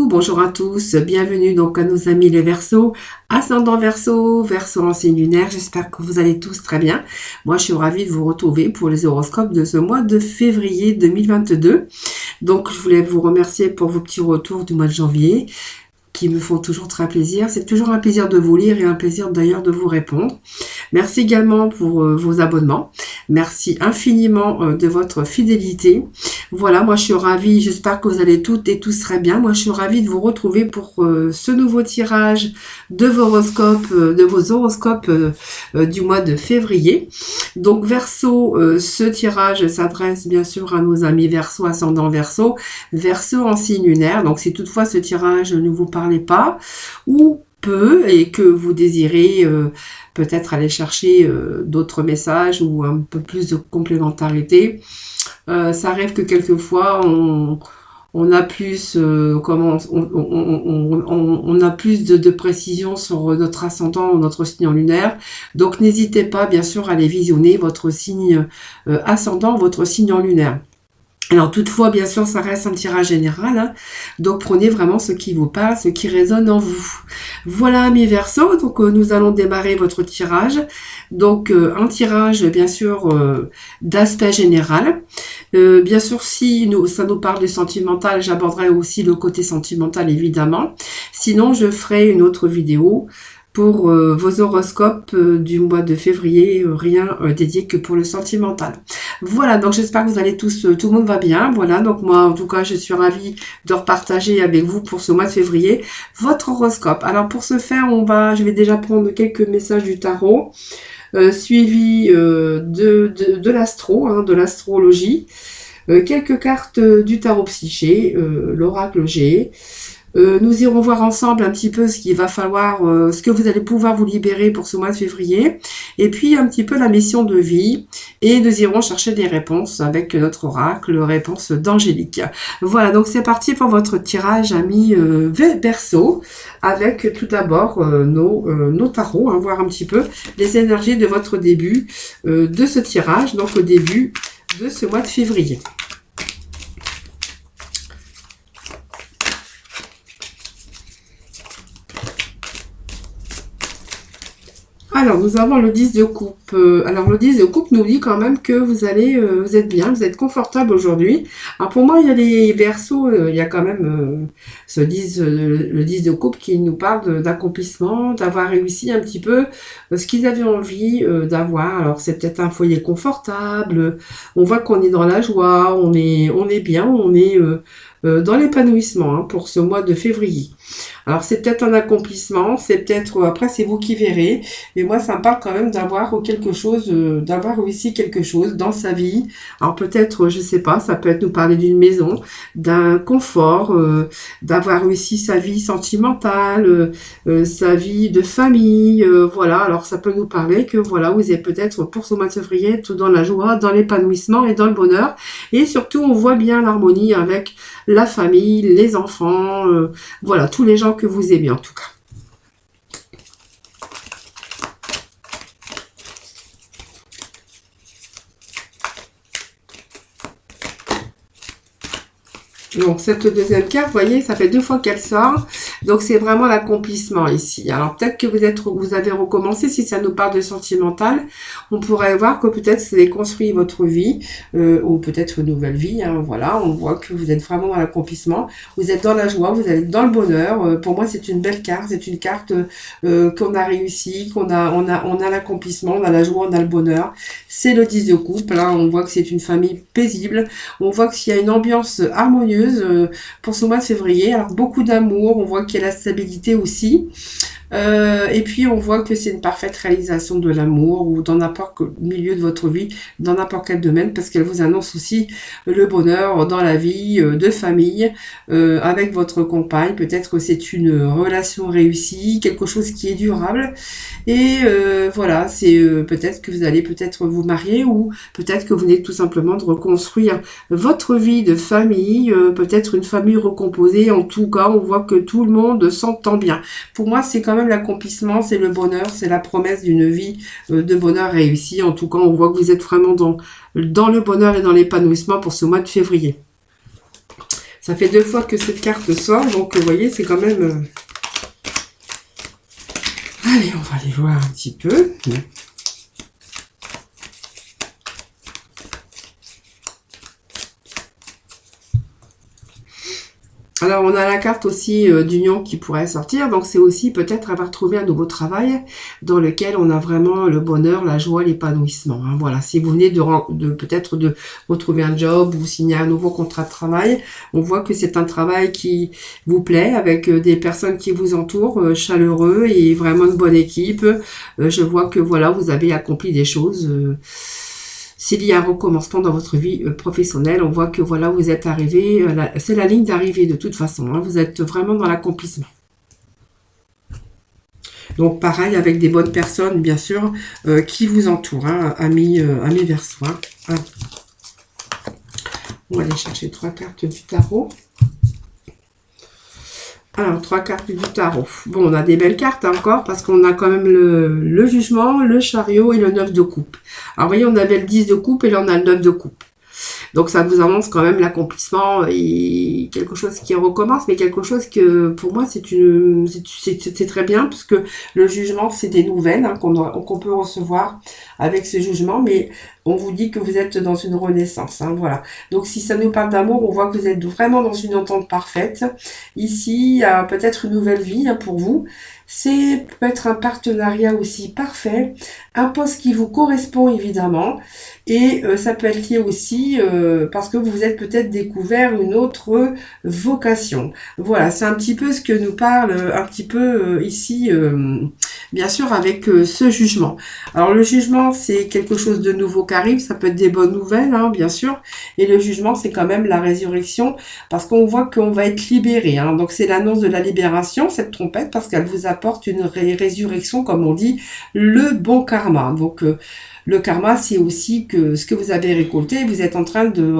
bonjour à tous, bienvenue donc à nos amis les Verseaux, ascendant Verseau, Verseau en signe lunaire, j'espère que vous allez tous très bien. Moi je suis ravie de vous retrouver pour les horoscopes de ce mois de février 2022. Donc je voulais vous remercier pour vos petits retours du mois de janvier, qui me font toujours très plaisir. C'est toujours un plaisir de vous lire et un plaisir d'ailleurs de vous répondre. Merci également pour vos abonnements. Merci infiniment de votre fidélité. Voilà, moi je suis ravie, j'espère que vous allez toutes et tous très bien. Moi je suis ravie de vous retrouver pour ce nouveau tirage de vos horoscopes du mois de février. Donc Verseau, ce tirage s'adresse bien sûr à nos amis Verseau, ascendant Verseau, Verseau en signe lunaire. Donc si toutefois ce tirage ne vous parlez pas ou peu et que vous désirez peut-être aller chercher d'autres messages ou un peu plus de complémentarité, ça arrive que quelquefois on a plus on a plus de précision sur notre ascendant ou notre signe lunaire. Donc n'hésitez pas bien sûr à aller visionner votre signe ascendant, votre signe lunaire. Alors toutefois, bien sûr, ça reste un tirage général, hein. Donc prenez vraiment ce qui vous parle, ce qui résonne en vous. Voilà mes Verseaux, donc nous allons démarrer votre tirage. Donc un tirage, bien sûr, d'aspect général. Bien sûr, si ça nous parle du sentimental, j'aborderai aussi le côté sentimental, évidemment. Sinon, je ferai une autre vidéo pour vos horoscopes du mois de février, rien dédié que pour le sentimental. Voilà, donc j'espère que vous allez tous, tout le monde va bien. Voilà, donc moi en tout cas je suis ravie de repartager avec vous pour ce mois de février votre horoscope. Alors pour ce faire, je vais déjà prendre quelques messages du tarot, suivi de l'astro, hein, de l'astrologie, quelques cartes du tarot psyché, l'oracle G. Nous irons voir ensemble un petit peu ce qu'il va falloir, ce que vous allez pouvoir vous libérer pour ce mois de février, et puis un petit peu la mission de vie, et nous irons chercher des réponses avec notre oracle, réponse d'Angélique. Voilà, donc c'est parti pour votre tirage, amis Verseau, avec tout d'abord nos tarots, hein, voir un petit peu les énergies de votre début de ce tirage, donc au début de ce mois de février. Alors, nous avons le 10 de coupe. Alors, le 10 de coupe nous dit quand même que vous êtes bien, vous êtes confortable aujourd'hui. Alors, pour moi, il y a les Verseaux, il y a quand même le 10 de coupe qui nous parle d'accomplissement, d'avoir réussi un petit peu ce qu'ils avaient envie d'avoir. Alors, c'est peut-être un foyer confortable. On voit qu'on est dans la joie, on est bien, on est dans l'épanouissement, hein, pour ce mois de février. Alors c'est peut-être un accomplissement, c'est peut-être, après c'est vous qui verrez, et moi ça me parle quand même d'avoir quelque chose, d'avoir réussi quelque chose dans sa vie. Alors peut-être, je sais pas, ça peut être nous parler d'une maison, d'un confort, d'avoir réussi sa vie sentimentale, sa vie de famille, voilà. Alors ça peut nous parler que voilà, vous êtes peut-être pour ce mois de février tout dans la joie, dans l'épanouissement et dans le bonheur, et surtout on voit bien l'harmonie avec la famille, les enfants, voilà, tous les gens que vous aimez en tout cas. Donc cette deuxième carte, vous voyez, ça fait 2 fois qu'elle sort. Donc c'est vraiment l'accomplissement ici. Alors peut-être que vous avez recommencé, si ça nous parle de sentimental, on pourrait voir que peut-être vous avez construit votre vie, ou peut-être une nouvelle vie, hein, voilà, on voit que vous êtes vraiment dans l'accomplissement, vous êtes dans la joie, vous êtes dans le bonheur. Pour moi c'est une belle carte, c'est une carte qu'on a réussi, on a l'accomplissement, on a la joie, on a le bonheur. C'est le 10 de coupe, là on voit que c'est une famille paisible, on voit qu'il y a une ambiance harmonieuse pour ce mois de février. Alors beaucoup d'amour, on voit qu'il y a la stabilité aussi, et puis on voit que c'est une parfaite réalisation de l'amour, ou dans n'importe quel milieu de votre vie, dans n'importe quel domaine, parce qu'elle vous annonce aussi le bonheur dans la vie de famille, avec votre compagne. Peut-être que c'est une relation réussie, quelque chose qui est durable, et voilà, c'est peut-être que vous allez peut-être vous marier, ou peut-être que vous venez tout simplement de reconstruire votre vie de famille, peut-être une famille recomposée. En tout cas, on voit que tout le monde s'entend bien. Pour moi, c'est quand même l'accomplissement, c'est le bonheur, c'est la promesse d'une vie de bonheur réussi. En tout cas, on voit que vous êtes vraiment dans le bonheur et dans l'épanouissement pour ce mois de février. Ça fait 2 fois que cette carte sort, donc vous voyez, c'est quand même... Allez, on va aller voir un petit peu. Alors, on a la carte aussi d'union qui pourrait sortir. Donc, c'est aussi peut-être avoir trouvé un nouveau travail dans lequel on a vraiment le bonheur, la joie, l'épanouissement. Hein. Voilà, si vous venez peut-être de retrouver un job ou signer un nouveau contrat de travail, on voit que c'est un travail qui vous plaît avec des personnes qui vous entourent, chaleureux et vraiment une bonne équipe. Je vois que voilà, vous avez accompli des choses. S'il y a un recommencement dans votre vie professionnelle, on voit que voilà, vous êtes arrivé, c'est la ligne d'arrivée de toute façon, hein, vous êtes vraiment dans l'accomplissement. Donc pareil, avec des bonnes personnes, bien sûr, qui vous entourent, hein, amis Verseaux. Hein. On va aller chercher 3 cartes du tarot. Alors, 3 cartes du tarot. Bon, on a des belles cartes encore parce qu'on a quand même le jugement, le chariot et le 9 de coupe. Alors, vous voyez, on avait le 10 de coupe et là, on a le 9 de coupe. Donc, ça vous annonce quand même l'accomplissement et quelque chose qui recommence, mais quelque chose que, pour moi, c'est très bien parce que le jugement, c'est des nouvelles hein, qu'on peut recevoir avec ce jugement, mais on vous dit que vous êtes dans une renaissance. Hein, voilà. Donc, si ça nous parle d'amour, on voit que vous êtes vraiment dans une entente parfaite. Ici, il y a peut-être une nouvelle vie hein, pour vous. C'est peut-être un partenariat aussi parfait, un poste qui vous correspond évidemment, et ça peut être lié aussi parce que vous vous êtes peut-être découvert une autre vocation. Voilà, c'est un petit peu ce que nous parle un petit peu ici, bien sûr avec ce jugement. Alors le jugement, c'est quelque chose de nouveau qui arrive, ça peut être des bonnes nouvelles, hein, bien sûr, et le jugement, c'est quand même la résurrection, parce qu'on voit qu'on va être libéré. Hein. Donc c'est l'annonce de la libération, cette trompette, parce qu'elle vous apporte une résurrection, comme on dit, le bon karma. Donc le karma, c'est aussi que ce que vous avez récolté, vous êtes en train de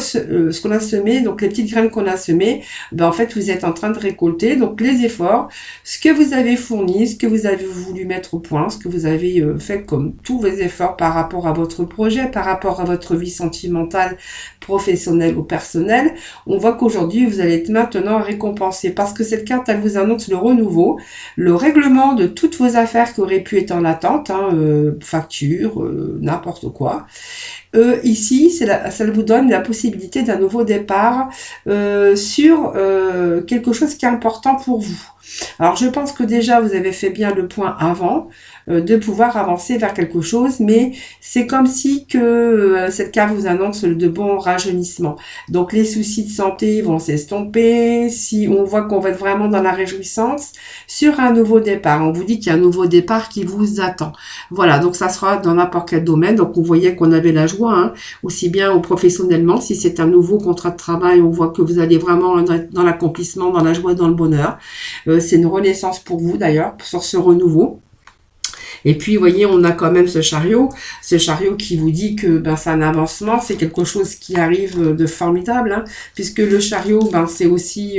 ce qu'on a semé, donc les petites graines qu'on a semées, ben en fait vous êtes en train de récolter, donc les efforts, ce que vous avez fourni, ce que vous avez voulu mettre au point, ce que vous avez fait comme tous vos efforts par rapport à votre projet, par rapport à votre vie sentimentale, professionnelle ou personnelle, on voit qu'aujourd'hui vous allez être maintenant récompensé parce que cette carte elle vous annonce le renouveau, le règlement de toutes vos affaires qui auraient pu être en attente, hein, factures, n'importe quoi. Ici, ça vous donne la possibilité d'un nouveau départ sur quelque chose qui est important pour vous. Alors, je pense que déjà, vous avez fait bien le point avant de pouvoir avancer vers quelque chose, mais c'est comme si que cette carte vous annonce de bons rajeunissements. Donc, les soucis de santé vont s'estomper. Si on voit qu'on va être vraiment dans la réjouissance sur un nouveau départ, on vous dit qu'il y a un nouveau départ qui vous attend. Voilà, donc ça sera dans n'importe quel domaine. Donc, on voyait qu'on avait la joie, hein, aussi bien professionnellement. Si c'est un nouveau contrat de travail, on voit que vous allez vraiment dans l'accomplissement, dans la joie, dans le bonheur. C'est une renaissance pour vous d'ailleurs, sur ce renouveau. Et puis, vous voyez, on a quand même ce chariot qui vous dit que ben, c'est un avancement, c'est quelque chose qui arrive de formidable, hein, puisque le chariot, ben, c'est aussi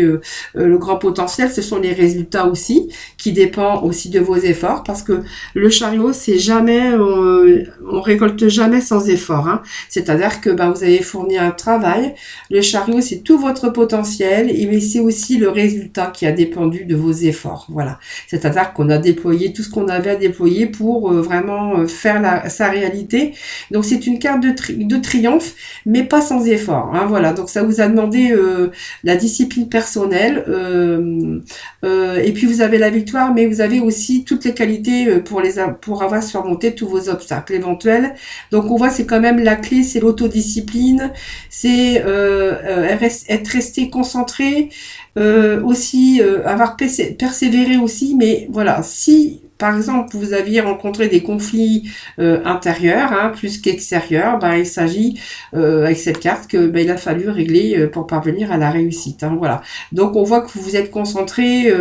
le grand potentiel, ce sont les résultats aussi, qui dépendent aussi de vos efforts, parce que le chariot, c'est jamais, on récolte jamais sans effort, hein. C'est-à-dire que ben, vous avez fourni un travail, le chariot, c'est tout votre potentiel, mais c'est aussi le résultat qui a dépendu de vos efforts, voilà. C'est-à-dire qu'on a déployé tout ce qu'on avait à déployer pour vraiment faire sa réalité. Donc c'est une carte de triomphe, mais pas sans effort. Hein, voilà. Donc ça vous a demandé la discipline personnelle. Et puis vous avez la victoire, mais vous avez aussi toutes les qualités pour avoir surmonté tous vos obstacles éventuels. Donc on voit c'est quand même la clé, c'est l'autodiscipline, c'est être resté concentré, aussi avoir persévéré aussi. Mais voilà, si par exemple, vous aviez rencontré des conflits intérieurs, hein, plus qu'extérieurs, ben, il s'agit avec cette carte que ben, il a fallu régler pour parvenir à la réussite. Hein, voilà. Donc on voit que vous vous êtes concentré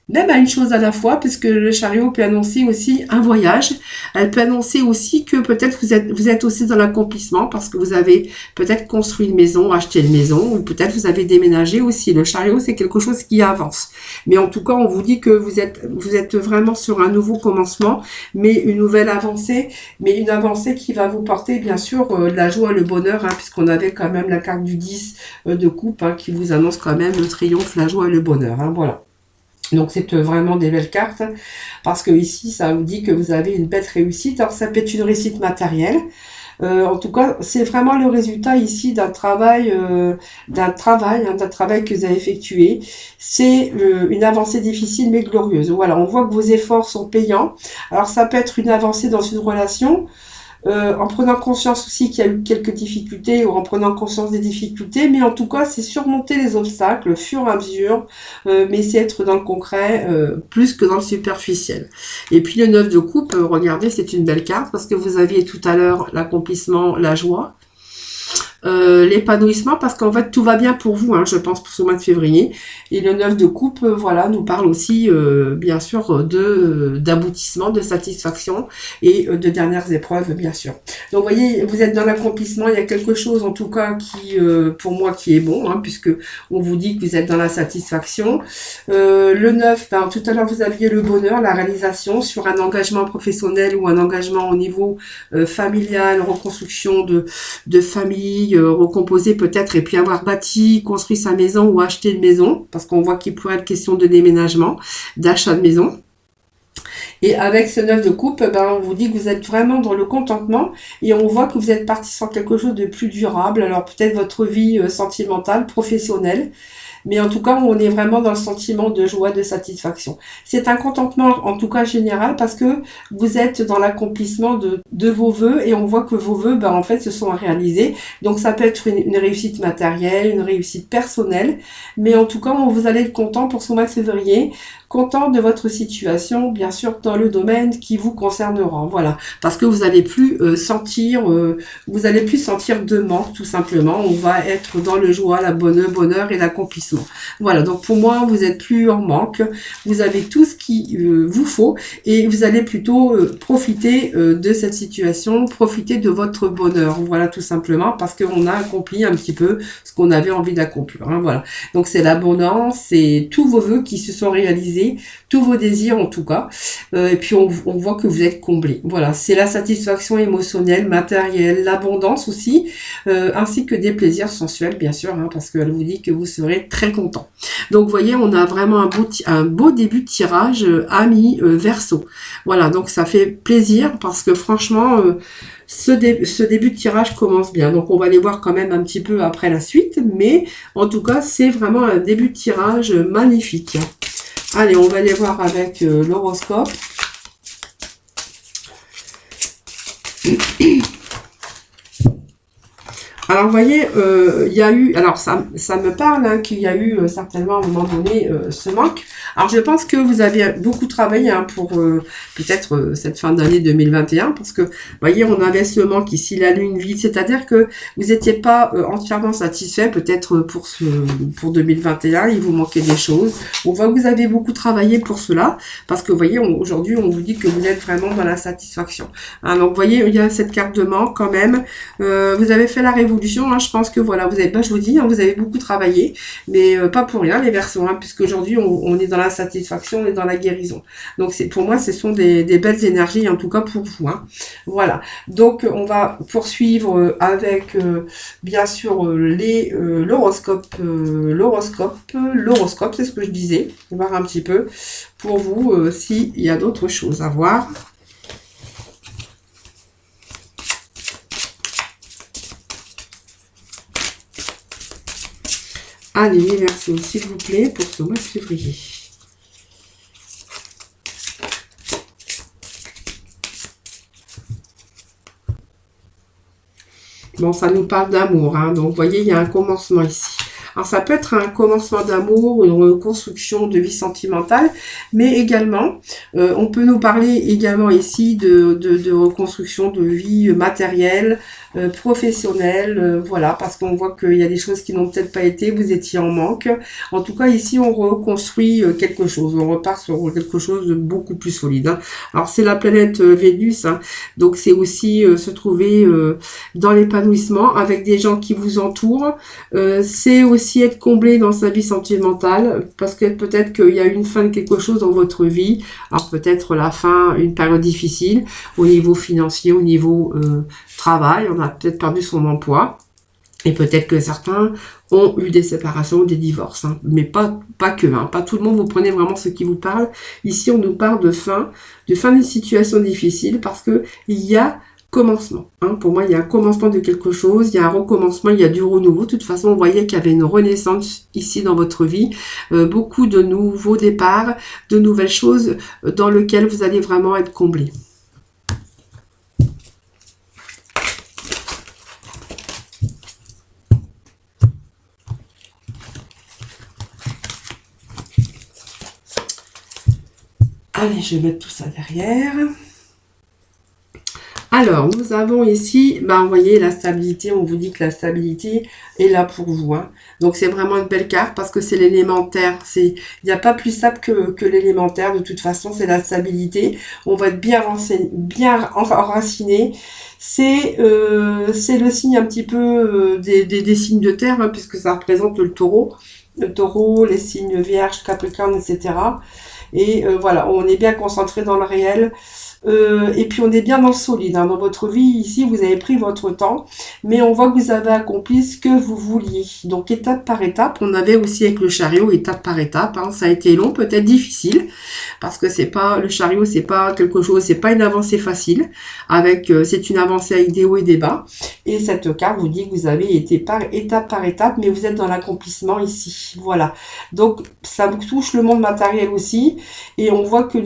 même à une chose à la fois, puisque le chariot peut annoncer aussi un voyage. Elle peut annoncer aussi que peut-être vous êtes aussi dans l'accomplissement parce que vous avez peut-être construit une maison, acheté une maison, ou peut-être vous avez déménagé aussi. Le chariot, c'est quelque chose qui avance. Mais en tout cas, on vous dit que vous êtes vraiment sur un nouveau commencement, mais une nouvelle avancée, mais une avancée qui va vous porter, bien sûr, la joie, le bonheur, hein, puisqu'on avait quand même la carte du 10 de coupe, hein, qui vous annonce quand même le triomphe, la joie et le bonheur, hein, voilà. Donc c'est vraiment des belles cartes parce que ici ça vous dit que vous avez une belle réussite. Alors ça peut être une réussite matérielle. En tout cas, c'est vraiment le résultat ici d'un travail que vous avez effectué. C'est une avancée difficile mais glorieuse. Voilà, on voit que vos efforts sont payants. Alors ça peut être une avancée dans une relation. En prenant conscience aussi qu'il y a eu quelques difficultés ou en prenant conscience des difficultés, mais en tout cas, c'est surmonter les obstacles au fur et à mesure, mais c'est être dans le concret plus que dans le superficiel. Et puis le 9 de coupe, regardez, c'est une belle carte parce que vous aviez tout à l'heure l'accomplissement, la joie. L'épanouissement parce qu'en fait tout va bien pour vous, hein, je pense pour ce mois de février, et le 9 de coupe voilà nous parle aussi bien sûr d'aboutissement, de satisfaction et de dernières épreuves bien sûr. Donc vous voyez, vous êtes dans l'accomplissement, il y a quelque chose en tout cas qui pour moi qui est bon, hein, puisque on vous dit que vous êtes dans la satisfaction. Le 9, ben, tout à l'heure vous aviez le bonheur, la réalisation sur un engagement professionnel ou un engagement au niveau familial, reconstruction de famille, recomposer peut-être et puis avoir bâti, construit sa maison ou acheté une maison, parce qu'on voit qu'il pourrait être question de déménagement, d'achat de maison. Et avec ce 9 de coupe, ben, on vous dit que vous êtes vraiment dans le contentement et on voit que vous êtes parti sur quelque chose de plus durable. Alors peut-être votre vie sentimentale, professionnelle, mais en tout cas, on est vraiment dans le sentiment de joie, de satisfaction. C'est un contentement, en tout cas général, parce que vous êtes dans l'accomplissement de vos vœux et on voit que vos vœux, ben, en fait, se sont réalisés. Donc, ça peut être une réussite matérielle, une réussite personnelle, mais en tout cas, vous allez être content pour ce mois de février, content de votre situation, bien sûr, dans le domaine qui vous concernera. Voilà, parce que vous allez plus sentir de manque, tout simplement. On va être dans le joie, la bonheur et l'accomplissement. Voilà, donc pour moi, vous êtes plus en manque, vous avez tout ce qu'il vous faut et vous allez plutôt profiter de cette situation, profiter de votre bonheur. Voilà, tout simplement, parce qu'on a accompli un petit peu ce qu'on avait envie d'accomplir. Hein, voilà, donc c'est l'abondance, c'est tous vos vœux qui se sont réalisés, tous vos désirs en tout cas, et puis on voit que vous êtes comblé. Voilà, c'est la satisfaction émotionnelle, matérielle, l'abondance aussi, ainsi que des plaisirs sensuels, bien sûr, hein, parce qu'elle vous dit que vous serez très content. Donc, vous voyez, on a vraiment un beau début de tirage ami Verseau. Voilà, donc ça fait plaisir parce que franchement, ce début de tirage commence bien. Donc, on va aller voir quand même un petit peu après la suite, mais en tout cas, c'est vraiment un début de tirage magnifique. Allez, on va aller voir avec l'horoscope. Alors, vous voyez, il y a eu... Alors, ça me parle hein, qu'il y a eu certainement à un moment donné ce manque. Alors, je pense que vous avez beaucoup travaillé hein, pour peut-être cette fin d'année 2021, parce que, vous voyez, on avait ce manque ici, la lune vide, c'est-à-dire que vous n'étiez pas entièrement satisfait, peut-être pour 2021, il vous manquait des choses. On voit que vous avez beaucoup travaillé pour cela, parce que, vous voyez, aujourd'hui, on vous dit que vous êtes vraiment dans la satisfaction. Hein, donc, vous voyez, il y a cette carte de manque quand même. Vous avez fait la révolution. Hein, je pense que voilà, vous avez, je vous dis, hein, vous avez beaucoup travaillé, mais pas pour rien les Verseaux, hein, puisque aujourd'hui on est dans la satisfaction, on est dans la guérison. Donc pour moi, ce sont des belles énergies, en tout cas pour vous. Hein. Voilà. Donc on va poursuivre avec bien sûr l'horoscope, c'est ce que je disais. On va voir un petit peu pour vous s'il y a d'autres choses à voir. Allez, les Verseaux, s'il vous plaît, pour ce mois de février. Bon, ça nous parle d'amour, hein. Donc, vous voyez, il y a un commencement ici. Alors, ça peut être un commencement d'amour, une reconstruction de vie sentimentale, mais également, on peut nous parler également ici de reconstruction de vie matérielle, professionnel, voilà, parce qu'on voit qu'il y a des choses qui n'ont peut-être pas été, vous étiez en manque. En tout cas, ici, on reconstruit quelque chose, on repart sur quelque chose de beaucoup plus solide. Hein. Alors, c'est la planète Vénus, hein, donc c'est aussi se trouver dans l'épanouissement avec des gens qui vous entourent. C'est aussi être comblé dans sa vie sentimentale, parce que peut-être qu'il y a une fin de quelque chose dans votre vie. Alors peut-être la fin, une période difficile au niveau financier, au niveau travail, on a peut-être perdu son emploi. Et peut-être que certains ont eu des séparations, des divorces, hein. Mais pas que, hein. Pas tout le monde, vous prenez vraiment ce qui vous parle. Ici, on nous parle de fin d'une situation difficile, parce que il y a commencement. Hein. Pour moi, il y a un commencement de quelque chose, il y a un recommencement, il y a du renouveau. De toute façon, on voyait qu'il y avait une renaissance ici dans votre vie, beaucoup de nouveaux départs, de nouvelles choses dans lesquelles vous allez vraiment être comblé. Allez, je vais mettre tout ça derrière. Alors, nous avons ici, vous voyez, la stabilité. On vous dit que la stabilité est là pour vous. Hein. Donc, c'est vraiment une belle carte parce que c'est l'élémentaire. Il n'y a pas plus stable que l'élémentaire. De toute façon, c'est la stabilité. On va être bien enraciné. C'est le signe un petit peu des signes de terre, hein, puisque ça représente le taureau. Le taureau, les signes vierges, capricorne, etc. Et voilà, on est bien concentré dans le réel. Et puis on est bien dans le solide. Hein. Dans votre vie, ici, vous avez pris votre temps, mais on voit que vous avez accompli ce que vous vouliez. Donc étape par étape, on avait aussi avec le chariot, étape par étape. Hein. Ça a été long, peut-être difficile, parce que c'est pas le chariot, c'est pas quelque chose, c'est pas une avancée facile. C'est une avancée avec des hauts et des bas. Et cette carte vous dit que vous avez été par étape, mais vous êtes dans l'accomplissement ici. Voilà. Donc ça vous touche le monde matériel aussi, et on voit que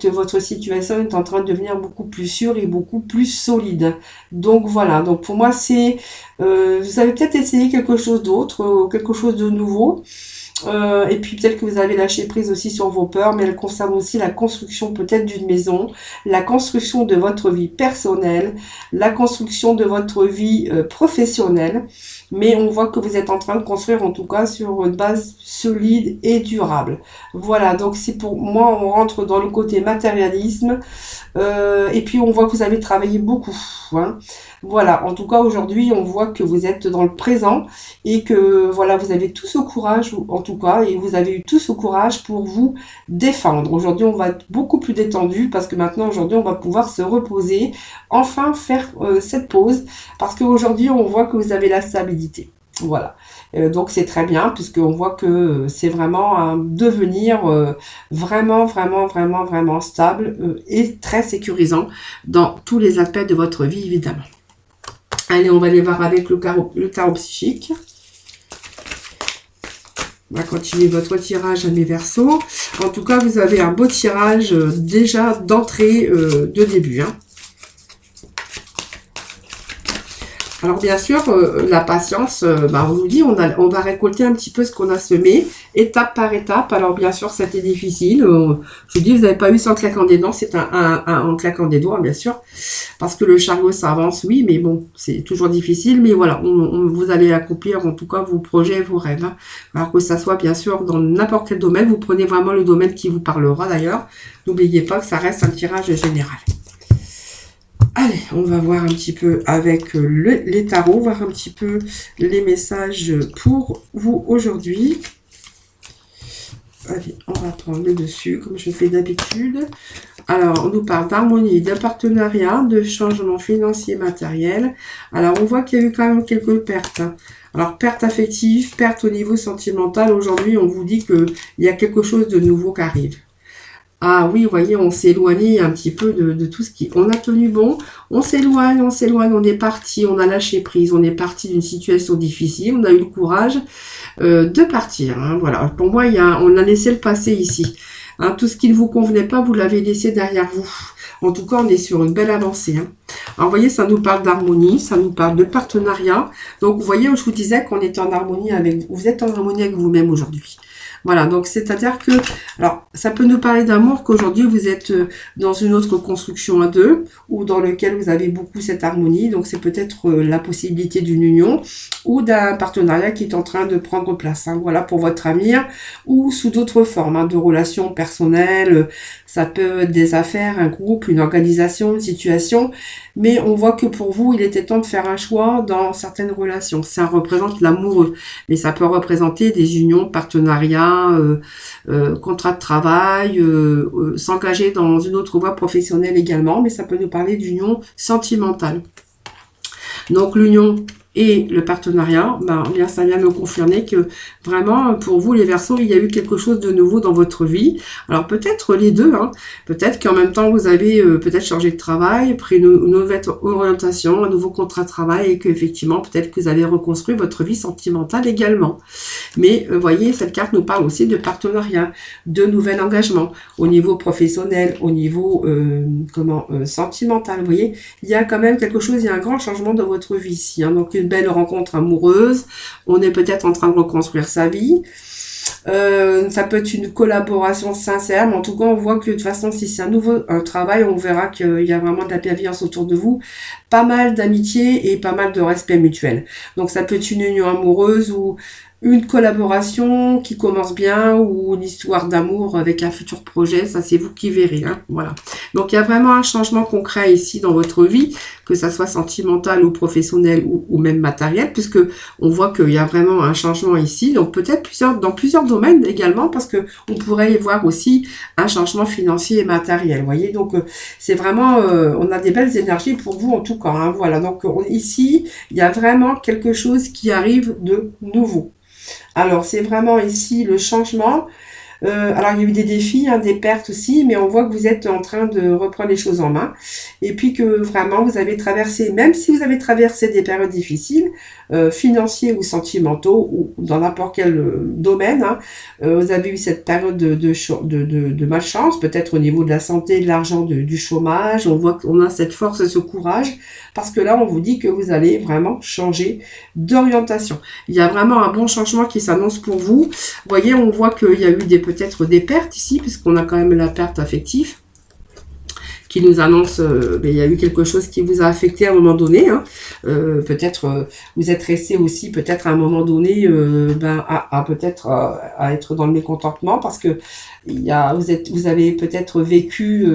votre situation est en train de devenir beaucoup plus sûre et beaucoup plus solide. Donc voilà, donc pour moi c'est vous avez peut-être essayé quelque chose d'autre, quelque chose de nouveau, et puis peut-être que vous avez lâché prise aussi sur vos peurs, mais elle concerne aussi la construction peut-être d'une maison, la construction de votre vie personnelle, la construction de votre vie professionnelle. Mais on voit que vous êtes en train de construire en tout cas sur une base solide et durable. Voilà, donc c'est pour moi, on rentre dans le côté matérialisme, et puis on voit que vous avez travaillé beaucoup. Hein. Voilà, en tout cas aujourd'hui, on voit que vous êtes dans le présent et que voilà, vous avez tout ce courage, en tout cas, et vous avez eu tout ce courage pour vous défendre. Aujourd'hui, on va être beaucoup plus détendu parce que maintenant, aujourd'hui, on va pouvoir se reposer, enfin faire cette pause, parce qu'aujourd'hui, on voit que vous avez la stabilité. Voilà. Donc c'est très bien puisqu'on voit que c'est vraiment un devenir vraiment stable et très sécurisant dans tous les aspects de votre vie, évidemment. Allez, on va aller voir avec le tarot psychique. On va continuer votre tirage à mes Verseaux. En tout cas, vous avez un beau tirage déjà d'entrée de début. Hein. Alors bien sûr, la patience, on nous dit, on va récolter un petit peu ce qu'on a semé, étape par étape. Alors bien sûr, c'était difficile. Je vous dis, vous n'avez pas eu ça en claquant des dents, c'est en claquant des doigts, bien sûr. Parce que le chariot, ça avance, oui, mais bon, c'est toujours difficile. Mais voilà, vous allez accomplir en tout cas vos projets, vos rêves. Hein. Alors que ça soit bien sûr dans n'importe quel domaine, vous prenez vraiment le domaine qui vous parlera d'ailleurs. N'oubliez pas que ça reste un tirage général. Allez, on va voir un petit peu avec les tarots, voir un petit peu les messages pour vous aujourd'hui. Allez, on va prendre le dessus, comme je fais d'habitude. Alors, on nous parle d'harmonie, d'un partenariat, de changement financier matériel. Alors, on voit qu'il y a eu quand même quelques pertes. Alors, perte affective, perte au niveau sentimental. Aujourd'hui, on vous dit qu'il y a quelque chose de nouveau qui arrive. Ah oui, vous voyez, on s'est éloigné un petit peu de tout ce qui... On a tenu bon, on s'éloigne, on est parti, on a lâché prise, on est parti d'une situation difficile, on a eu le courage de partir. Hein, voilà, pour moi, on a laissé le passé ici. Hein, tout ce qui ne vous convenait pas, vous l'avez laissé derrière vous. En tout cas, on est sur une belle avancée. Hein. Alors, vous voyez, ça nous parle d'harmonie, ça nous parle de partenariat. Donc, vous voyez, je vous disais qu'on était en harmonie avec vous êtes en harmonie avec vous-même aujourd'hui. Voilà, donc c'est-à-dire que, alors, ça peut nous parler d'amour qu'aujourd'hui vous êtes dans une autre construction à deux, ou dans lequel vous avez beaucoup cette harmonie, donc c'est peut-être la possibilité d'une union, ou d'un partenariat qui est en train de prendre place, hein, voilà, pour votre avenir, ou sous d'autres formes, hein, de relations personnelles, ça peut être des affaires, un groupe, une organisation, une situation, mais on voit que pour vous, il était temps de faire un choix dans certaines relations. Ça représente l'amoureux, mais ça peut représenter des unions, partenariats, contrats de travail, s'engager dans une autre voie professionnelle également, mais ça peut nous parler d'union sentimentale. Donc l'union et le partenariat, bien ça vient me confirmer que vraiment pour vous les Verseaux, il y a eu quelque chose de nouveau dans votre vie. Alors peut-être les deux, hein. Peut-être qu'en même temps vous avez peut-être changé de travail, pris une nouvelle orientation, un nouveau contrat de travail et qu'effectivement peut-être que vous avez reconstruit votre vie sentimentale également. Mais voyez, cette carte nous parle aussi de partenariat, de nouvel engagement au niveau professionnel, au niveau sentimental. Vous voyez, il y a quand même quelque chose, il y a un grand changement dans votre vie ici. Hein. Donc une belle rencontre amoureuse, on est peut-être en train de reconstruire sa vie. Ça peut être une collaboration sincère, mais en tout cas, on voit que de toute façon, si c'est un travail, on verra qu'il y a vraiment de la bienveillance autour de vous, pas mal d'amitié et pas mal de respect mutuel. Donc, ça peut être une union amoureuse ou une collaboration qui commence bien ou une histoire d'amour avec un futur projet, ça c'est vous qui verrez, hein, voilà. Donc il y a vraiment un changement concret ici dans votre vie, que ça soit sentimental ou professionnel ou même matériel, puisque on voit qu'il y a vraiment un changement ici, donc peut-être dans plusieurs domaines également, parce que on pourrait y voir aussi un changement financier et matériel, vous voyez, donc c'est vraiment, on a des belles énergies pour vous en tout cas, hein, voilà, donc ici, il y a vraiment quelque chose qui arrive de nouveau. Alors, c'est vraiment ici le changement. Alors, il y a eu des défis, hein, des pertes aussi, mais on voit que vous êtes en train de reprendre les choses en main. Et puis que vraiment, vous avez traversé, même si vous avez traversé des périodes difficiles, financiers ou sentimentaux, ou dans n'importe quel domaine, hein, vous avez eu cette période de malchance, peut-être au niveau de la santé, de l'argent, du chômage. On voit qu'on a cette force et ce courage, parce que là, on vous dit que vous allez vraiment changer d'orientation. Il y a vraiment un bon changement qui s'annonce pour vous. Vous voyez, on voit qu'il y a eu peut-être des pertes ici, puisqu'on a quand même la perte affective qui nous annonce, il y a eu quelque chose qui vous a affecté à un moment donné. Hein. Peut-être vous êtes resté aussi peut-être à un moment donné peut-être à être dans le mécontentement parce que vous avez peut-être vécu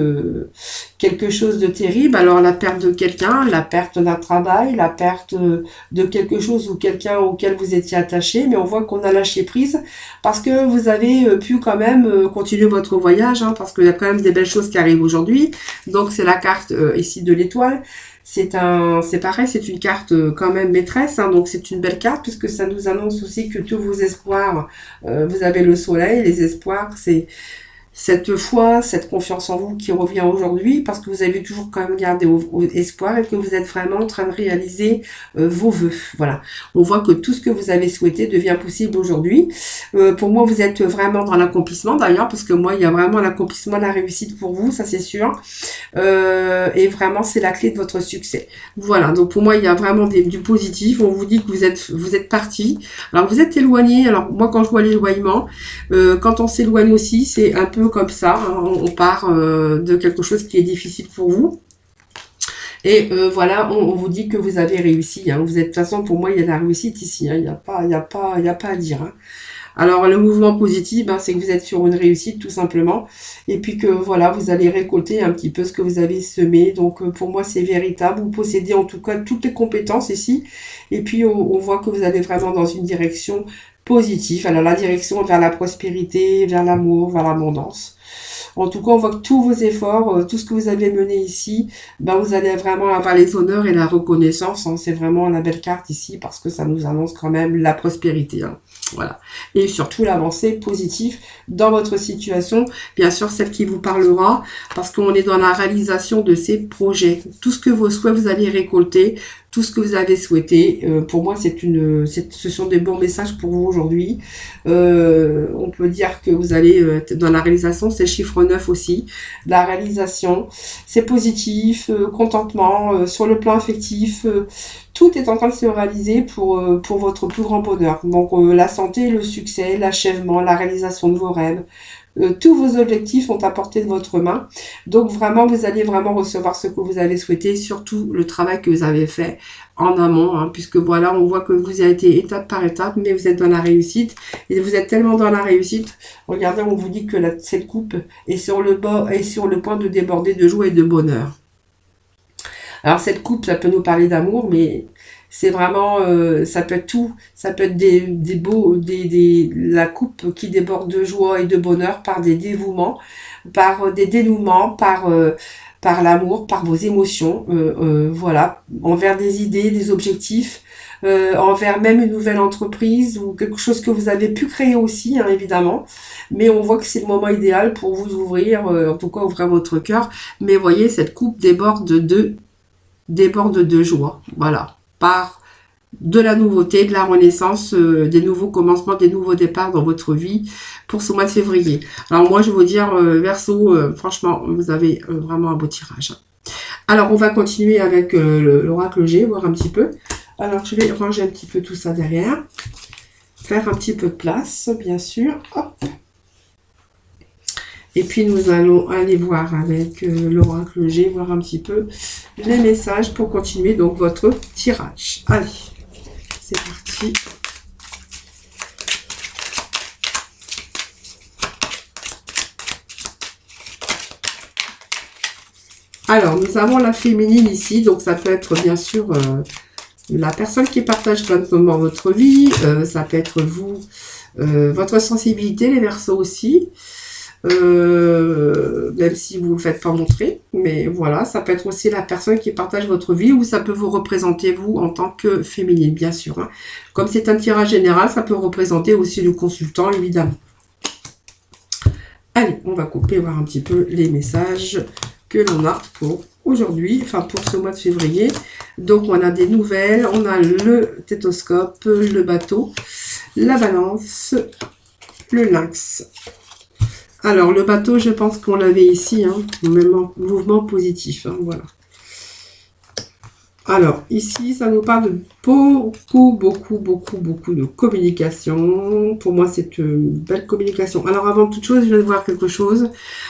quelque chose de terrible. Alors la perte de quelqu'un, la perte d'un travail, la perte de quelque chose ou quelqu'un auquel vous étiez attaché, mais on voit qu'on a lâché prise parce que vous avez pu quand même continuer votre voyage, hein, parce qu'il y a quand même des belles choses qui arrivent aujourd'hui. Donc c'est la carte ici de l'étoile. C'est pareil, c'est une carte quand même maîtresse, hein, donc c'est une belle carte puisque ça nous annonce aussi que tous vos espoirs, vous avez le soleil, les espoirs, c'est cette foi, cette confiance en vous qui revient aujourd'hui parce que vous avez toujours quand même gardé espoir et que vous êtes vraiment en train de réaliser vos vœux. Voilà. On voit que tout ce que vous avez souhaité devient possible aujourd'hui. Pour moi, vous êtes vraiment dans l'accomplissement d'ailleurs parce que moi, il y a vraiment l'accomplissement, la réussite pour vous, ça c'est sûr. Et vraiment, c'est la clé de votre succès. Voilà. Donc pour moi, il y a vraiment du positif. On vous dit que vous êtes parti. Alors vous êtes éloigné. Alors moi, quand je vois l'éloignement, quand on s'éloigne aussi, c'est un peu comme ça, hein, on part de quelque chose qui est difficile pour vous. Et voilà, on vous dit que vous avez réussi. Hein. Vous êtes, de toute façon, pour moi, il y a la réussite ici. Hein. Il n'y a pas à dire. Hein. Alors, le mouvement positif, c'est que vous êtes sur une réussite, tout simplement. Et puis que, voilà, vous allez récolter un petit peu ce que vous avez semé. Donc, pour moi, c'est véritable. Vous possédez, en tout cas, toutes les compétences ici. Et puis, on voit que vous allez vraiment dans une direction positive. Alors, la direction vers la prospérité, vers l'amour, vers l'abondance. En tout cas, on voit que tous vos efforts, tout ce que vous avez mené ici, vous allez vraiment avoir les honneurs et la reconnaissance. Hein. C'est vraiment la belle carte ici parce que ça nous annonce quand même la prospérité. Hein. Voilà. Et surtout l'avancée positive dans votre situation, bien sûr celle qui vous parlera, parce qu'on est dans la réalisation de ces projets. Tout ce que vous souhaitez, vous allez récolter, tout ce que vous avez souhaité. Pour moi, ce sont des bons messages pour vous aujourd'hui. On peut dire que vous allez dans la réalisation, c'est le chiffre 9 aussi. La réalisation, c'est positif, contentement, sur le plan affectif, tout est en train de se réaliser pour votre plus grand bonheur. Donc la santé, le succès, l'achèvement, la réalisation de vos rêves, tous vos objectifs sont à portée de votre main. Donc vraiment, vous allez vraiment recevoir ce que vous avez souhaité, surtout le travail que vous avez fait en amont, hein, puisque voilà, on voit que vous avez été étape par étape, mais vous êtes dans la réussite. Et vous êtes tellement dans la réussite. Regardez, on vous dit que cette coupe est sur le point de déborder de joie et de bonheur. Alors cette coupe, ça peut nous parler d'amour, mais c'est vraiment, ça peut être tout. Ça peut être la coupe qui déborde de joie et de bonheur par des dévouements, par des dénouements, par l'amour, par vos émotions, voilà, envers des idées, des objectifs, envers même une nouvelle entreprise ou quelque chose que vous avez pu créer aussi, hein, évidemment. Mais on voit que c'est le moment idéal pour vous ouvrir, en tout cas ouvrir votre cœur. Mais voyez, cette coupe déborde de joie, voilà, par de la nouveauté, de la renaissance, des nouveaux commencements, des nouveaux départs dans votre vie pour ce mois de février. Alors moi, je vais vous dire, Verseau, franchement, vous avez vraiment un beau tirage. Alors, on va continuer avec l'oracle G, voir un petit peu. Alors, je vais ranger un petit peu tout ça derrière, faire un petit peu de place, bien sûr. Hop. Et puis nous allons aller voir avec l'oracle G, voir un petit peu les messages pour continuer donc votre tirage. Allez, c'est parti. Alors, nous avons la féminine ici, donc ça peut être bien sûr la personne qui partage maintenant votre vie, ça peut être vous, votre sensibilité, les Verseaux aussi. Même si vous ne le faites pas montrer, mais voilà, ça peut être aussi la personne qui partage votre vie, ou ça peut vous représenter vous en tant que féminine, bien sûr, hein. Comme c'est un tirage général, ça peut représenter aussi le consultant, évidemment. Allez, on va couper, voir un petit peu les messages que l'on a pour aujourd'hui, enfin pour ce mois de février. Donc on a des nouvelles, on a le stéthoscope, le bateau, la balance, le lynx. Alors, le bateau, je pense qu'on l'avait ici, hein, même en mouvement positif, hein, voilà. Alors, ici, ça nous parle de beaucoup de communication. Pour moi, c'est une belle communication. Alors, avant toute chose, je vais voir quelque chose.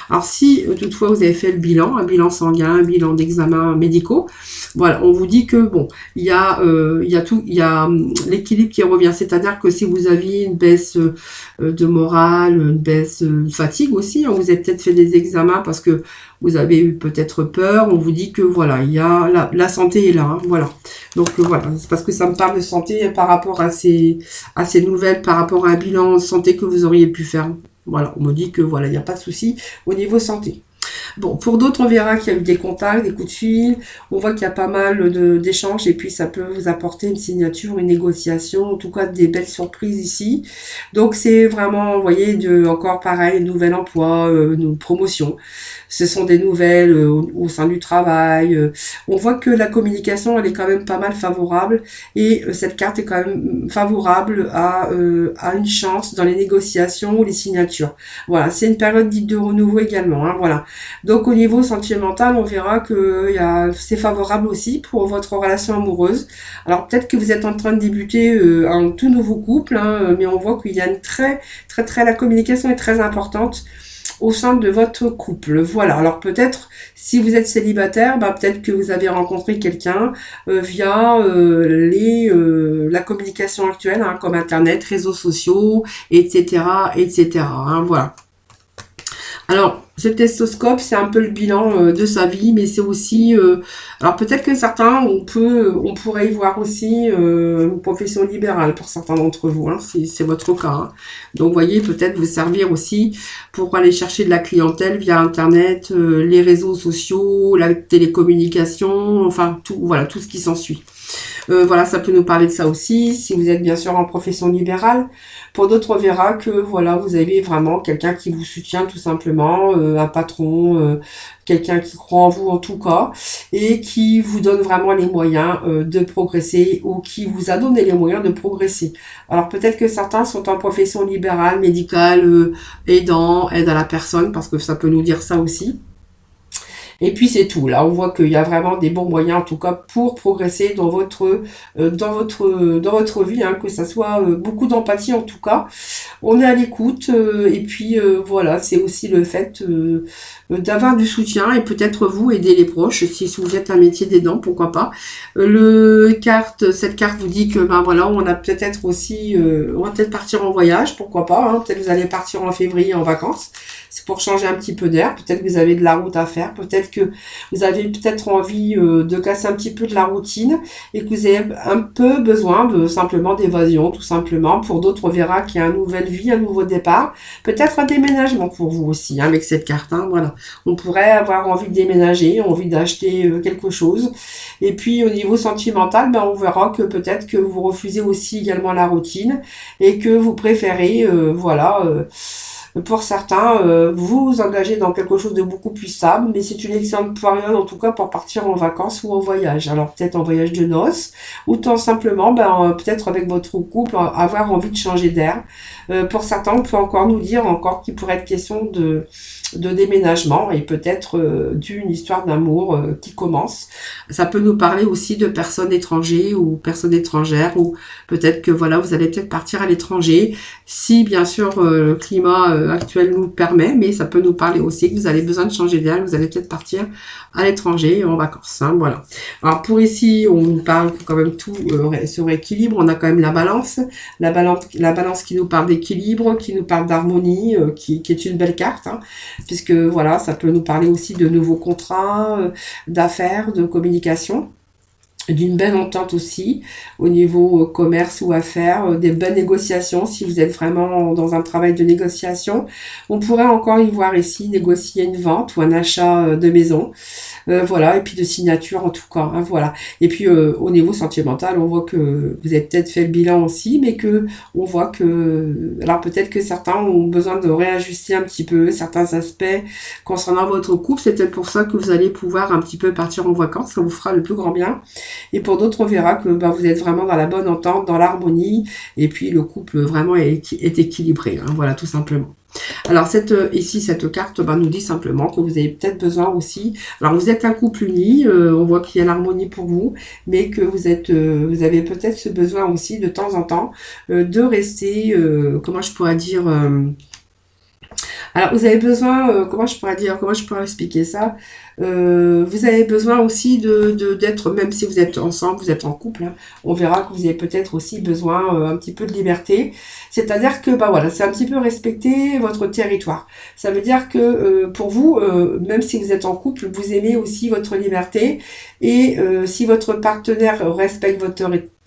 Alors, si toutefois vous avez fait le bilan, un bilan sanguin, un bilan d'examens médicaux, voilà, on vous dit que bon, il y a l'équilibre qui revient. C'est-à-dire que si vous aviez une baisse de morale, une baisse de fatigue aussi, hein, vous avez peut-être fait des examens parce que vous avez eu peut-être peur, on vous dit que voilà, il y a la santé est là, hein, voilà. Donc voilà, c'est parce que ça me parle de santé par rapport à ces nouvelles, par rapport à un bilan de santé que vous auriez pu faire. Voilà, on me dit que voilà, il n'y a pas de souci au niveau santé. Bon, pour d'autres, on verra qu'il y a eu des contacts, des coups de fil. On voit qu'il y a pas mal d'échanges et puis ça peut vous apporter une signature, une négociation, en tout cas des belles surprises ici. Donc c'est vraiment, vous voyez, encore pareil, nouvel emploi, une promotion. Ce sont des nouvelles au sein du travail. On voit que la communication, elle est quand même pas mal favorable et cette carte est quand même favorable à une chance dans les négociations ou les signatures. Voilà, c'est une période dite de renouveau également, hein, voilà. Donc au niveau sentimental, on verra que c'est favorable aussi pour votre relation amoureuse. Alors peut-être que vous êtes en train de débuter un tout nouveau couple, hein, mais on voit qu'il y a une la communication est très importante au sein de votre couple. Voilà, alors peut-être si vous êtes célibataire, peut-être que vous avez rencontré quelqu'un via la communication actuelle, hein, comme Internet, réseaux sociaux, etc. Hein, voilà. Alors, ce stéthoscope, c'est un peu le bilan de sa vie, mais c'est aussi... alors peut-être que certains, on pourrait y voir aussi une profession libérale pour certains d'entre vous, hein, si c'est votre cas. Hein. Donc, voyez, peut-être vous servir aussi pour aller chercher de la clientèle via Internet, les réseaux sociaux, la télécommunication, enfin, tout, voilà, tout ce qui s'ensuit. Voilà, ça peut nous parler de ça aussi, si vous êtes bien sûr en profession libérale. Pour d'autres, on verra que voilà, vous avez vraiment quelqu'un qui vous soutient tout simplement, un patron, quelqu'un qui croit en vous en tout cas, et qui vous donne vraiment les moyens de progresser, ou qui vous a donné les moyens de progresser. Alors peut-être que certains sont en profession libérale, médicale, aidant, aide à la personne, parce que ça peut nous dire ça aussi. Et puis c'est tout. Là, on voit qu'il y a vraiment des bons moyens, en tout cas, pour progresser dans votre vie, hein, que ça soit beaucoup d'empathie en tout cas. On est à l'écoute, et puis voilà, c'est aussi le fait d'avoir du soutien, et peut-être vous aider les proches si vous êtes un métier d'aidant, pourquoi pas. Cette carte vous dit que ben voilà, on a peut-être aussi, on va peut-être partir en voyage, pourquoi pas. Hein, peut-être vous allez partir en février en vacances. C'est pour changer un petit peu d'air. Peut-être que vous avez de la route à faire. Peut-être que vous avez peut-être envie de casser un petit peu de la routine, et que vous avez un peu besoin de simplement d'évasion, tout simplement. Pour d'autres, on verra qu'il y a une nouvelle vie, un nouveau départ. Peut-être un déménagement pour vous aussi, hein, avec cette carte. Hein, voilà. On pourrait avoir envie de déménager, envie d'acheter quelque chose. Et puis, au niveau sentimental, ben, on verra que peut-être que vous refusez aussi également la routine, et que vous préférez, pour certains, vous engagez dans quelque chose de beaucoup plus stable, mais c'est une excellente période en tout cas pour partir en vacances ou en voyage. Alors peut-être en voyage de noces, ou tout simplement, peut-être avec votre couple, avoir envie de changer d'air. Pour certains, on peut encore nous dire encore qu'il pourrait être question de déménagement, et peut-être d'une histoire d'amour qui commence. Ça peut nous parler aussi de personnes étrangères ou personnes étrangères, ou peut-être que voilà, vous allez peut-être partir à l'étranger, si bien sûr le climat actuel nous le permet, mais ça peut nous parler aussi que vous avez besoin de changer d'air, vous allez peut-être partir à l'étranger en vacances. Hein, voilà. Alors pour ici, on nous parle quand même tout sur équilibre. On a quand même la balance qui nous parle d'équilibre, qui nous parle d'harmonie, qui est une belle carte. Hein, puisque voilà, ça peut nous parler aussi de nouveaux contrats, d'affaires, de communication, d'une belle entente aussi au niveau commerce ou affaires, des bonnes négociations si vous êtes vraiment dans un travail de négociation. On pourrait encore y voir ici négocier une vente ou un achat de maison. Voilà, et puis de signature en tout cas, hein, voilà. Et puis au niveau sentimental, on voit que vous avez peut-être fait le bilan aussi, mais que on voit que, alors peut-être que certains ont besoin de réajuster un petit peu certains aspects concernant votre couple. C'est peut-être pour ça que vous allez pouvoir un petit peu partir en vacances, ça vous fera le plus grand bien. Et pour d'autres, on verra que vous êtes vraiment dans la bonne entente, dans l'harmonie, et puis le couple vraiment est équilibré, hein, voilà, tout simplement. Alors cette carte nous dit simplement que vous avez peut-être besoin aussi, alors vous êtes un couple uni, on voit qu'il y a l'harmonie pour vous, mais que vous avez peut-être ce besoin aussi de temps en temps de rester, comment je pourrais dire, alors vous avez besoin, comment je pourrais expliquer ça, vous avez besoin aussi d'être, même si vous êtes ensemble, vous êtes en couple, hein, on verra que vous avez peut-être aussi besoin un petit peu de liberté. C'est-à-dire que voilà, c'est un petit peu respecter votre territoire. Ça veut dire que pour vous, même si vous êtes en couple, vous aimez aussi votre liberté, et si votre partenaire respecte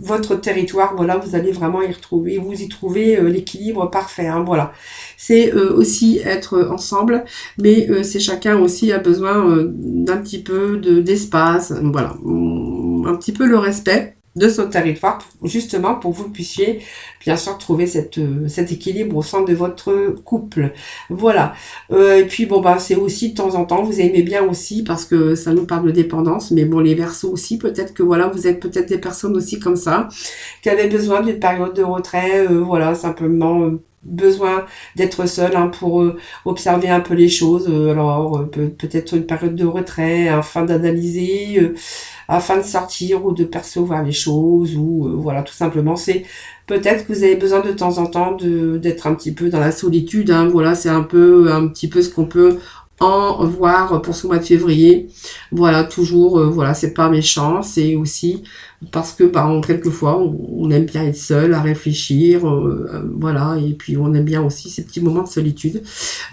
votre territoire, voilà, vous allez vraiment vous y trouver l'équilibre parfait, hein, voilà. C'est aussi être ensemble, mais c'est chacun aussi a besoin d'un petit peu d'espace, voilà, un petit peu le respect de son territoire, justement pour que vous puissiez bien sûr trouver cet équilibre au sein de votre couple. Voilà. Et puis c'est aussi de temps en temps, vous aimez bien aussi, parce que ça nous parle de dépendance, mais bon, les Verseaux aussi, peut-être que voilà, vous êtes peut-être des personnes aussi comme ça, qui avaient besoin d'une période de retrait, voilà, simplement besoin d'être seul, hein, pour observer un peu les choses, alors peut-être une période de retrait afin d'analyser, afin de sortir ou de percevoir les choses, ou voilà, tout simplement, c'est peut-être que vous avez besoin de temps en temps d'être un petit peu dans la solitude, hein, voilà, c'est un petit peu ce qu'on peut en voir pour ce mois de février. Voilà, toujours, voilà, c'est pas méchant, c'est aussi parce que quelquefois on aime bien être seul à réfléchir, voilà, et puis on aime bien aussi ces petits moments de solitude.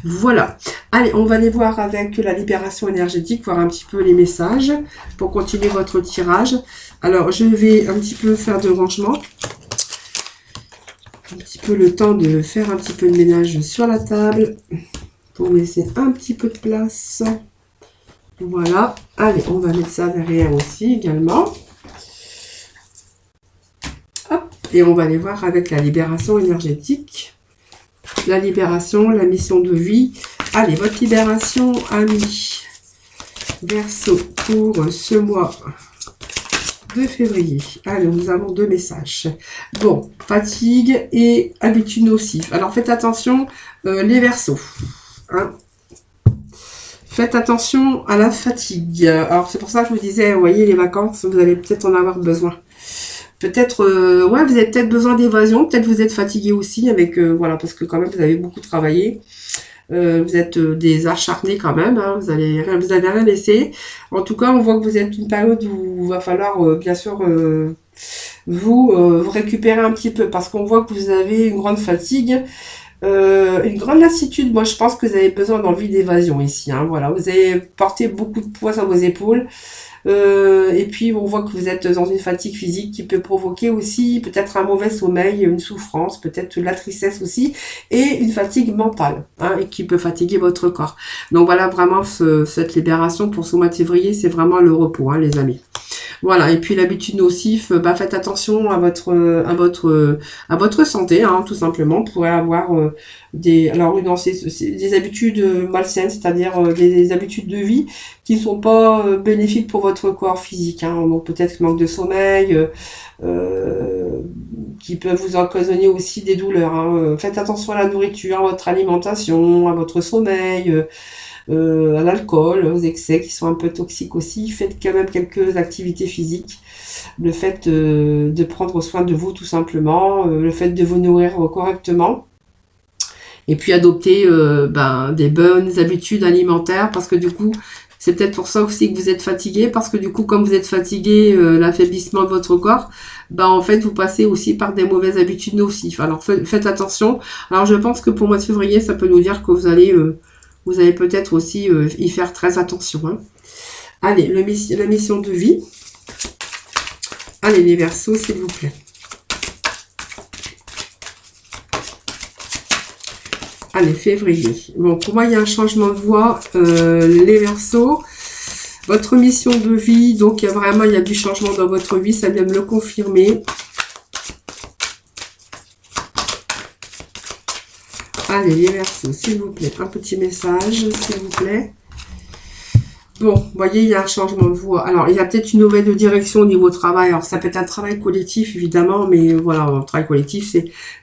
Voilà. Allez, on va aller voir avec la libération énergétique, voir un petit peu les messages pour continuer votre tirage. Alors, je vais un petit peu faire de rangement. Un petit peu le temps de faire un petit peu de ménage sur la table pour laisser un petit peu de place. Voilà. Allez, on va mettre ça derrière aussi également. Et on va aller voir avec la libération énergétique. La libération, la mission de vie. Allez, votre libération, amis. Verseau pour ce mois de février. Allez, nous avons 2 messages. Bon, fatigue et habitude nocive. Alors, faites attention, les Verseaux. Hein. Faites attention à la fatigue. Alors, c'est pour ça que je vous disais, vous voyez, les vacances, vous allez peut-être en avoir besoin. Peut-être, ouais, vous avez peut-être besoin d'évasion. Peut-être vous êtes fatigué aussi avec, voilà, parce que quand même, vous avez beaucoup travaillé. Vous êtes des acharnés quand même, hein, vous avez rien laissé. En tout cas, on voit que vous êtes une période où il va falloir bien sûr vous récupérer un petit peu parce qu'on voit que vous avez une grande fatigue, une grande lassitude. Moi, je pense que vous avez besoin d'envie d'évasion ici. Hein, voilà, vous avez porté beaucoup de poids sur vos épaules. Et puis on voit que vous êtes dans une fatigue physique qui peut provoquer aussi peut-être un mauvais sommeil, une souffrance, peut-être de la tristesse aussi, et une fatigue mentale, hein, et qui peut fatiguer votre corps. Donc voilà, vraiment cette libération pour ce mois de février, c'est vraiment le repos, hein, les amis. Voilà, et puis l'habitude nocif, bah, faites attention à votre santé, hein, tout simplement. Vous pourrez avoir des habitudes malsaines, c'est-à-dire des habitudes de vie qui ne sont pas bénéfiques pour votre corps physique. Hein. Donc peut-être manque de sommeil, qui peuvent vous occasionner aussi des douleurs. Hein. Faites attention à la nourriture, à votre alimentation, à votre sommeil. À l'alcool, aux excès qui sont un peu toxiques aussi. Faites quand même quelques activités physiques. Le fait de prendre soin de vous tout simplement, le fait de vous nourrir correctement. Et puis adopter des bonnes habitudes alimentaires parce que du coup, c'est peut-être pour ça aussi que vous êtes fatigué parce que du coup, comme vous êtes fatigué, l'affaiblissement de votre corps, en fait, vous passez aussi par des mauvaises habitudes nocives. Alors faites attention. Alors je pense que pour le mois de février, ça peut nous dire que vous allez peut-être aussi y faire très attention. Hein. Allez, la mission de vie. Allez, les Verseaux, s'il vous plaît. Allez, février. Bon, pour moi, il y a un changement de voie. Les Verseaux, votre mission de vie, donc il y a du changement dans votre vie, ça vient de le confirmer. Allez, les Verseaux, s'il vous plaît, un petit message, s'il vous plaît. Bon, vous voyez, il y a un changement de voie. Alors, il y a peut-être une nouvelle direction au niveau travail. Alors, ça peut être un travail collectif, évidemment, mais voilà, un travail collectif,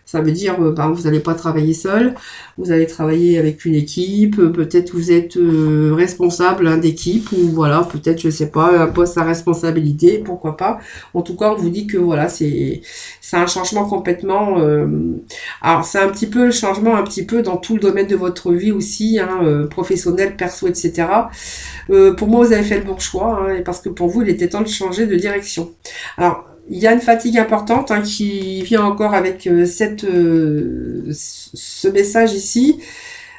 ça veut dire, vous n'allez pas travailler seul, vous allez travailler avec une équipe, peut-être vous êtes responsable d'équipe, ou voilà, peut-être, je sais pas, un poste à responsabilité, pourquoi pas. En tout cas, on vous dit que voilà, c'est un changement complètement... alors, c'est un petit peu le changement, un petit peu dans tout le domaine de votre vie aussi, hein, professionnel, perso, etc. Pour moi, vous avez fait le bon choix, hein, parce que pour vous, il était temps de changer de direction. Alors, il y a une fatigue importante qui vient encore avec ce message ici.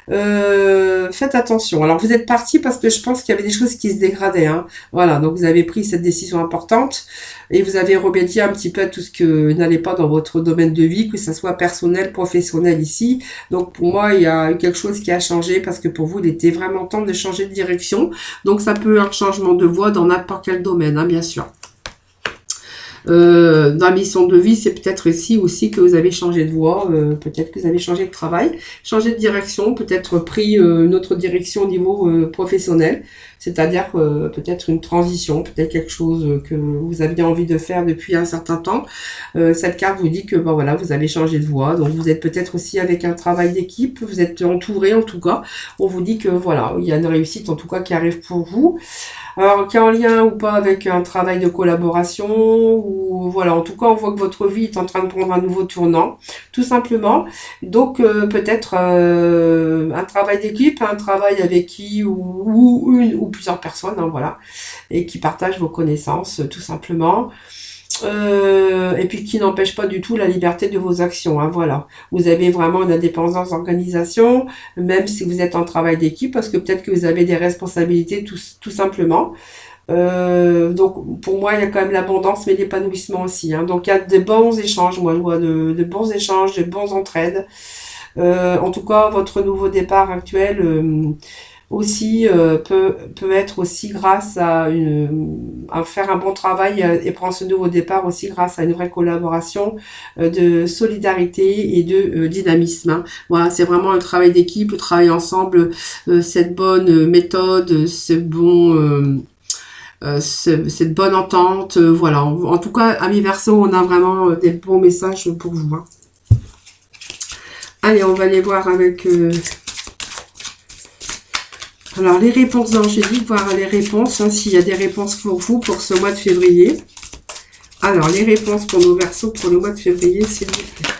Faites attention. Alors, vous êtes parti parce que je pense qu'il y avait des choses qui se dégradaient. Hein. Voilà, donc vous avez pris cette décision importante et vous avez remédié un petit peu à tout ce que n'allait pas dans votre domaine de vie, que ce soit personnel, professionnel ici. Donc, pour moi, il y a eu quelque chose qui a changé parce que pour vous, il était vraiment temps de changer de direction. Donc, ça peut être un changement de voie dans n'importe quel domaine, hein, bien sûr. Dans la mission de vie, c'est peut-être ici aussi que vous avez changé de voie, peut-être que vous avez changé de travail, changé de direction, peut-être pris une autre direction au niveau professionnel, c'est-à-dire peut-être une transition, peut-être quelque chose que vous aviez envie de faire depuis un certain temps. Cette carte vous dit que voilà, vous avez changé de voie, donc vous êtes peut-être aussi avec un travail d'équipe, vous êtes entouré en tout cas, on vous dit que voilà, il y a une réussite en tout cas qui arrive pour vous. Alors, qui est en lien ou pas avec un travail de collaboration, ou voilà, en tout cas, on voit que votre vie est en train de prendre un nouveau tournant, tout simplement. Donc, peut-être un travail d'équipe, un travail avec qui, ou une ou plusieurs personnes, hein, voilà, et qui partagent vos connaissances, tout simplement. Et puis qui n'empêche pas du tout la liberté de vos actions, hein, voilà. Vous avez vraiment une indépendance d'organisation, même si vous êtes en travail d'équipe, parce que peut-être que vous avez des responsabilités tout simplement. Donc pour moi il y a quand même l'abondance mais l'épanouissement aussi, hein. Donc il y a de bons échanges, moi je vois de bons échanges, de bons entraides. En tout cas votre nouveau départ actuel aussi peut être aussi grâce à faire un bon travail et prendre ce nouveau départ aussi grâce à une vraie collaboration de solidarité et de dynamisme, hein. Voilà, c'est vraiment un travail d'équipe, le travail ensemble, cette bonne méthode, cette bonne entente, voilà. En tout cas, amis Verseau, on a vraiment des bons messages pour vous, hein. Allez, on va aller voir avec... alors, les réponses d'Angélique, voir les réponses, hein, s'il y a des réponses pour vous pour ce mois de février. Alors, les réponses pour nos Verseaux pour le mois de février, s'il vous plaît.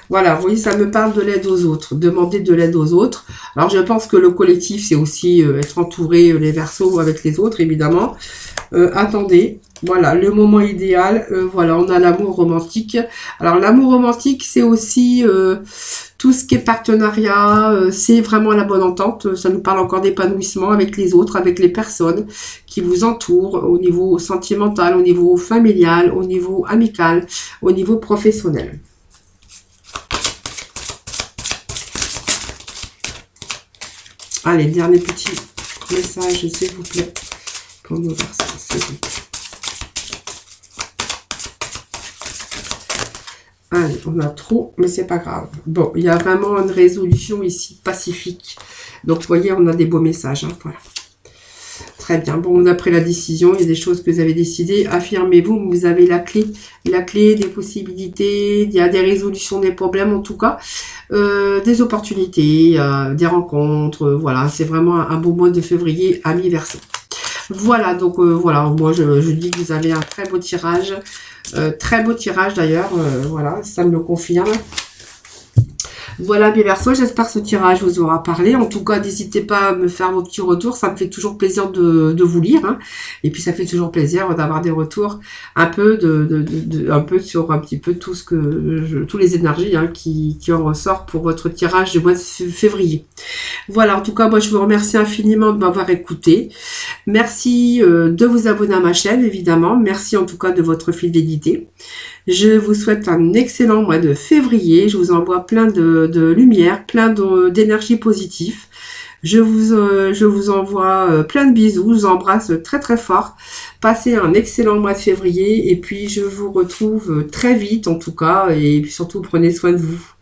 Voilà, vous voyez, ça me parle de l'aide aux autres, demander de l'aide aux autres. Alors, je pense que le collectif, c'est aussi être entouré, les Verseaux, avec les autres, évidemment. Attendez, voilà, le moment idéal, voilà, on a l'amour romantique. Alors, l'amour romantique, c'est aussi tout ce qui est partenariat, c'est vraiment la bonne entente. Ça nous parle encore d'épanouissement avec les autres, avec les personnes qui vous entourent, au niveau sentimental, au niveau familial, au niveau amical, au niveau professionnel. Allez, dernier petit message, s'il vous plaît, pour nos Verseaux, s'il vous plaît. Allez, on a trop, mais c'est pas grave. Bon, il y a vraiment une résolution ici, pacifique. Donc, vous voyez, on a des beaux messages, hein, voilà. Très bien. Bon, on a pris la décision, il y a des choses que vous avez décidées. Affirmez-vous, vous avez la clé des possibilités, il y a des résolutions des problèmes, en tout cas, des opportunités, des rencontres, voilà. C'est vraiment un beau mois de février, amis Verseau. Voilà, donc voilà, moi je dis que vous avez un très beau tirage. Très beau tirage d'ailleurs, voilà, ça me le confirme. Voilà mes Verseaux, j'espère que ce tirage vous aura parlé. En tout cas, n'hésitez pas à me faire vos petits retours, ça me fait toujours plaisir de vous lire, hein. Et puis ça fait toujours plaisir d'avoir des retours un peu un peu sur un petit peu tout ce que tous les énergies, hein, qui en ressortent pour votre tirage du mois de février. Voilà, en tout cas, moi je vous remercie infiniment de m'avoir écouté. Merci de vous abonner à ma chaîne, évidemment. Merci en tout cas de votre fidélité. Je vous souhaite un excellent mois de février. Je vous envoie plein de lumière, plein d'énergie positive. Je vous envoie plein de bisous. Je vous embrasse très très fort. Passez un excellent mois de février. Et puis je vous retrouve très vite en tout cas. Et puis surtout prenez soin de vous.